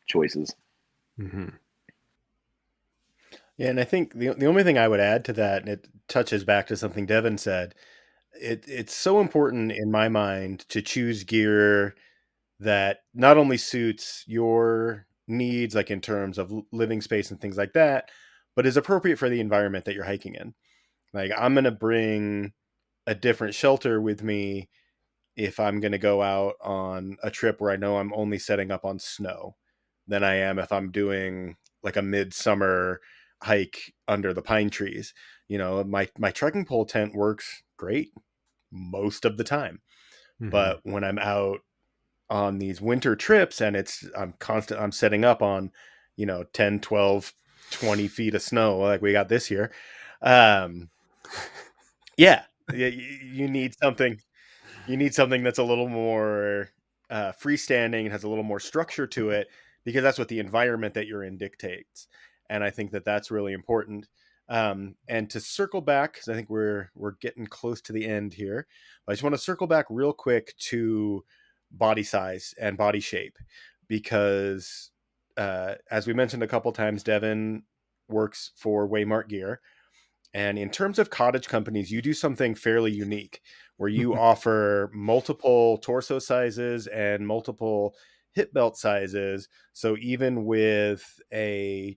choices. Mm-hmm. Yeah, and I think the only thing I would add to that, and it touches back to something Devin said, it's so important in my mind to choose gear that not only suits your needs, like in terms of living space and things like that, but is appropriate for the environment that you're hiking in. Like I'm going to bring a different shelter with me if I'm going to go out on a trip where I know I'm only setting up on snow than I am if I'm doing like a midsummer hike under the pine trees. My trekking pole tent works great most of the time. Mm-hmm. But when I'm out on these winter trips and I'm setting up on, 10, 12, 20 feet of snow like we got this year. Um, yeah, you need something that's a little more freestanding and has a little more structure to it because that's what the environment that you're in dictates. And I think that that's really important. And to circle back, because I think we're getting close to the end here, but I just want to circle back real quick to body size and body shape because, as we mentioned a couple times, Devin works for Waymark Gear. And in terms of cottage companies, you do something fairly unique where you offer multiple torso sizes and multiple hip belt sizes. So even with a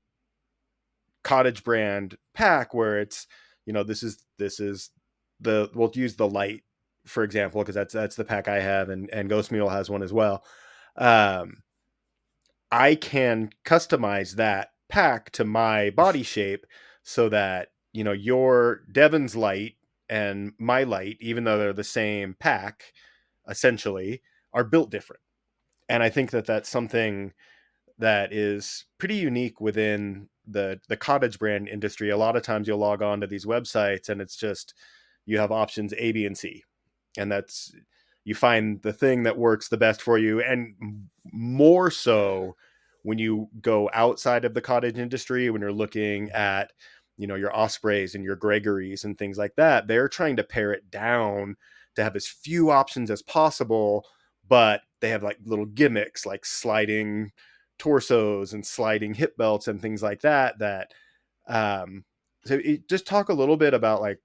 cottage brand pack where it's, this is we'll use the light, for example, because that's the pack I have, and Ghost Mule has one as well. Um, I can customize that pack to my body shape so that, your Devon's light and my light, even though they're the same pack, essentially, are built different. And I think that that's something that is pretty unique within the cottage brand industry. A lot of times you'll log on to these websites and it's just you have options A, B, and C. And that's you find the thing that works the best for you. And more so when you go outside of the cottage industry, when you're looking at, your Ospreys and your Gregories and things like that, they're trying to pare it down to have as few options as possible, but they have like little gimmicks like sliding torsos and sliding hip belts and things like that. Just talk a little bit about like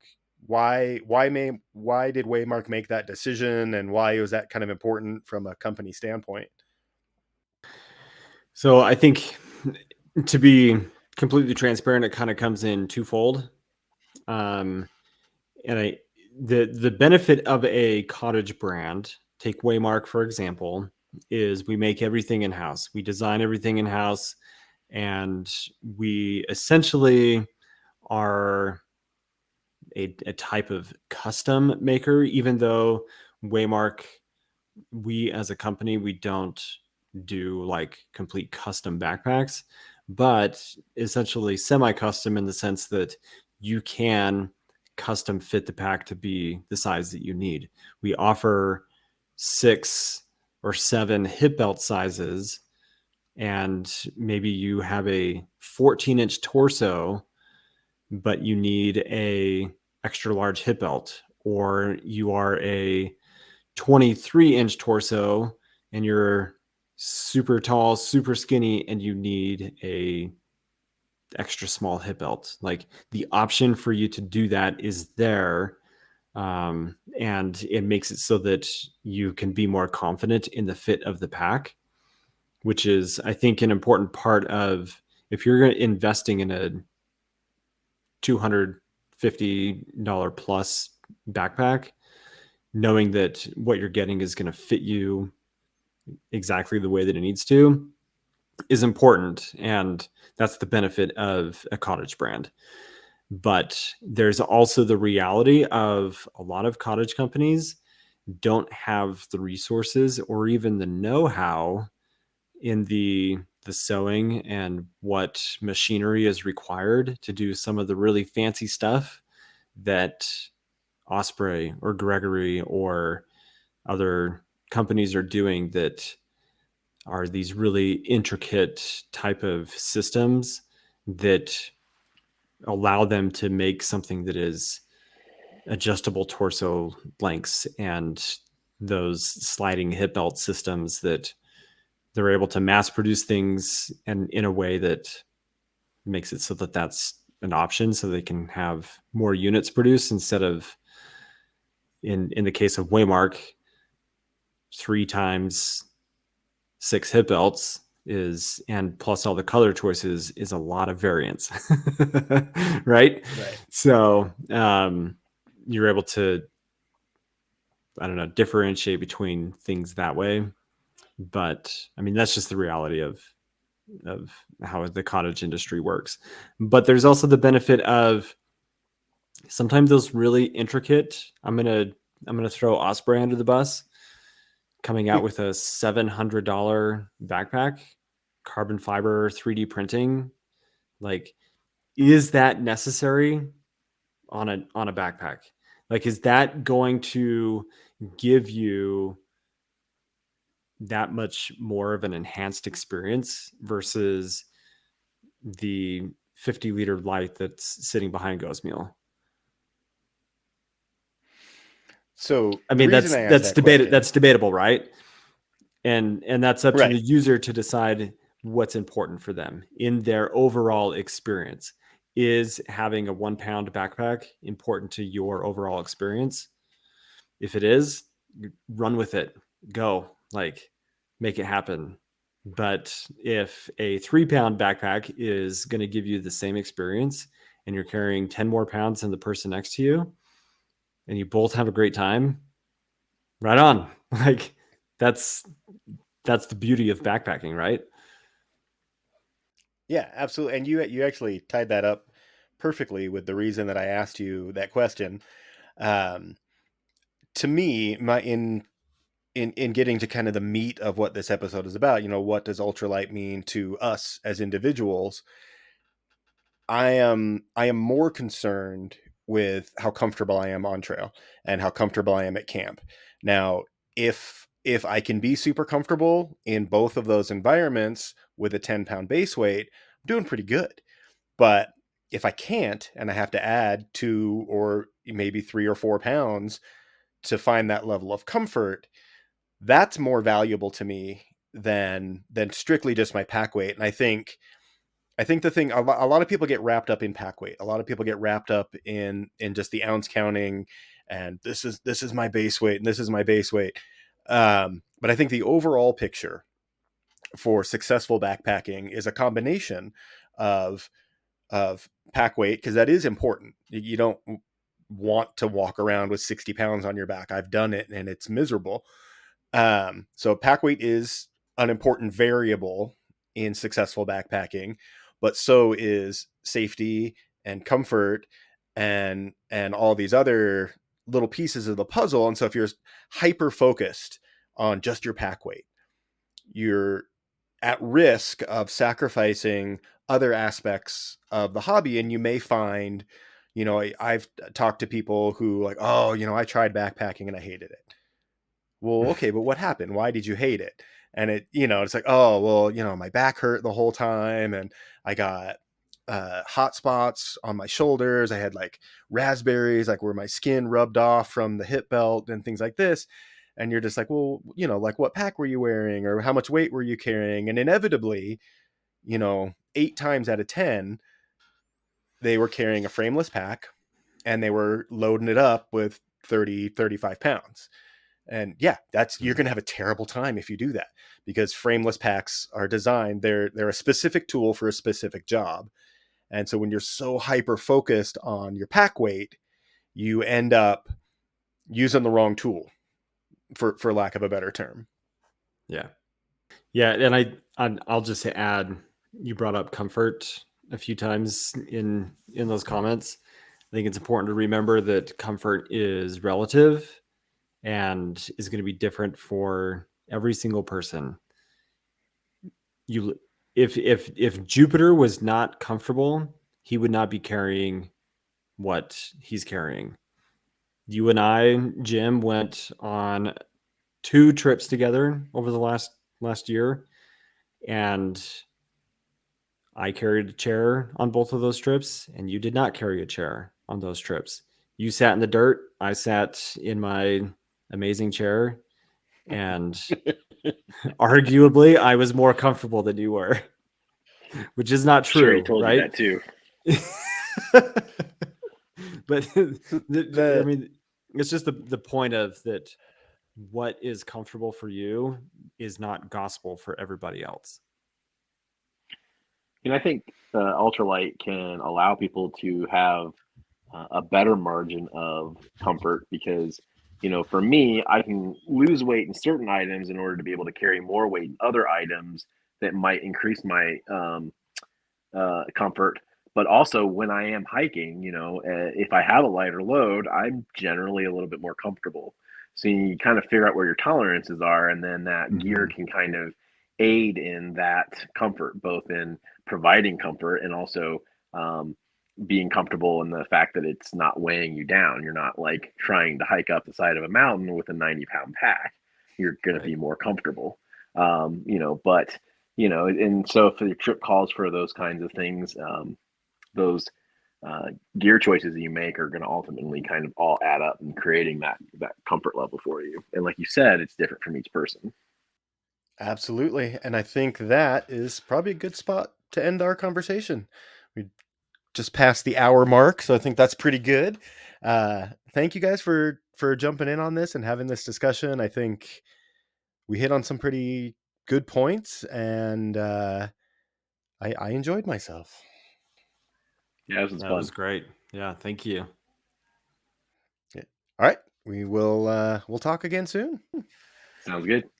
why did Waymark make that decision and why was that kind of important from a company standpoint? So I think, to be completely transparent, it kind of comes in twofold. Um, and the benefit of a cottage brand, take Waymark for example, is we make everything in house. We design everything in house, and we essentially are a type of custom maker. Even though Waymark, we as a company, we don't do like complete custom backpacks, but essentially semi-custom in the sense that you can custom fit the pack to be the size that you need. We offer 6 or 7 hip belt sizes, and maybe you have a 14-inch torso, but you need a extra large hip belt, or you are a 23-inch torso and you're super tall, super skinny, and you need a extra small hip belt. Like, the option for you to do that is there. And it makes it so that you can be more confident in the fit of the pack, which is, I think, an important part of, if you're investing in a $250 plus backpack, knowing that what you're getting is going to fit you exactly the way that it needs to is important. And that's the benefit of a cottage brand. But there's also the reality of a lot of cottage companies don't have the resources or even the know-how in the sewing and what machinery is required to do some of the really fancy stuff that Osprey or Gregory or other companies are doing, that are these really intricate type of systems that allow them to make something that is adjustable torso lengths and those sliding hip belt systems, that they're able to mass produce things and in a way that makes it so that that's an option, so they can have more units produced instead of, in the case of Waymark, 3 times 6 hip belts is, and plus all the color choices, is a lot of variance. Right. Right. So you're able to, I don't know, differentiate between things that way. But I mean, that's just the reality of how the cottage industry works. But there's also the benefit of sometimes those really intricate, I'm gonna throw Osprey under the bus, coming out with a $700 backpack, carbon fiber 3D printing. Like, is that necessary on a backpack? Like, is that going to give you that much more of an enhanced experience versus the 50-liter light that's sitting behind Ghost Mule? So I the mean, reason that's I asked that's that debated. question, That's debatable, right? And that's up to right? the user to decide what's important for them in their overall experience. Is having a 1 pound backpack important to your overall experience? If it is, run with it. Go, like, make it happen. But if a 3 pound backpack is going to give you the same experience and you're carrying 10 more pounds than the person next to you and you both have a great time, right on. Like, that's the beauty of backpacking, right? Yeah, absolutely. And you actually tied that up perfectly with the reason that I asked you that question. Um, to me, my in getting to kind of the meat of what this episode is about, what does ultralight mean to us as individuals? I am more concerned with how comfortable I am on trail and how comfortable I am at camp. Now, if I can be super comfortable in both of those environments with a 10-pound base weight, I'm doing pretty good. But if I can't and I have to add 2 or maybe 3 or 4 pounds to find that level of comfort, that's more valuable to me than strictly just my pack weight. And I think the thing, a lot of people get wrapped up in pack weight. A lot of people get wrapped up in just the ounce counting, and this is my base weight and this is my base weight. But I think the overall picture for successful backpacking is a combination of of pack weight, because that is important. You don't want to walk around with 60 pounds on your back. I've done it and it's miserable. So pack weight is an important variable in successful backpacking, but so is safety and comfort and all these other little pieces of the puzzle. And so if you're hyper focused on just your pack weight, you're at risk of sacrificing other aspects of the hobby. And you may find, I've talked to people who like, oh, I tried backpacking and I hated it. Well, okay, but what happened? Why did you hate it? And it's like, oh, well, my back hurt the whole time, and I got hot spots on my shoulders. I had like raspberries, like where my skin rubbed off from the hip belt and things like this. And you're just like, well, like what pack were you wearing or how much weight were you carrying? And inevitably, 8 times out of 10, they were carrying a frameless pack and they were loading it up with 30, 35 pounds. And yeah, you're going to have a terrible time if you do that, because frameless packs are designed, they're a specific tool for a specific job. And so when you're so hyper focused on your pack weight, you end up using the wrong tool, for lack of a better term. Yeah. Yeah, and I'll just add, you brought up comfort a few times in those comments. I think it's important to remember that comfort is relative and is going to be different for every single person. If Jupiter was not comfortable, he would not be carrying what he's carrying. You and I, Jim, went on 2 trips together over the last year, and I carried a chair on both of those trips, and you did not carry a chair on those trips. You sat in the dirt. I sat in my amazing chair, and arguably, I was more comfortable than you were, which is not Sure, he true, told you right? that too. But I The mean, it's just the point of that. What is comfortable for you is not gospel for everybody else. And I think ultralight can allow people to have a better margin of comfort because, for me, I can lose weight in certain items in order to be able to carry more weight in other items that might increase my comfort. But also, when I am hiking, if I have a lighter load, I'm generally a little bit more comfortable. So you kind of figure out where your tolerances are, and then that gear Mm-hmm. can kind of aid in that comfort, both in providing comfort and also being comfortable in the fact that it's not weighing you down. You're not like trying to hike up the side of a mountain with a 90-pound pack. You're going to Right. be more comfortable. But and so if the trip calls for those kinds of things, those uh, gear choices that you make are going to ultimately kind of all add up in creating that comfort level for you. And like you said, it's different from each person. Absolutely. And I think that is probably a good spot to end our conversation. We just passed the hour mark, so I think that's pretty good. Thank you guys for jumping in on this and having this discussion. I think we hit on some pretty good points, and I enjoyed myself. Yeah, this is That was fun. great. Yeah, thank you. Yeah. All right, we'll talk again soon. Sounds good.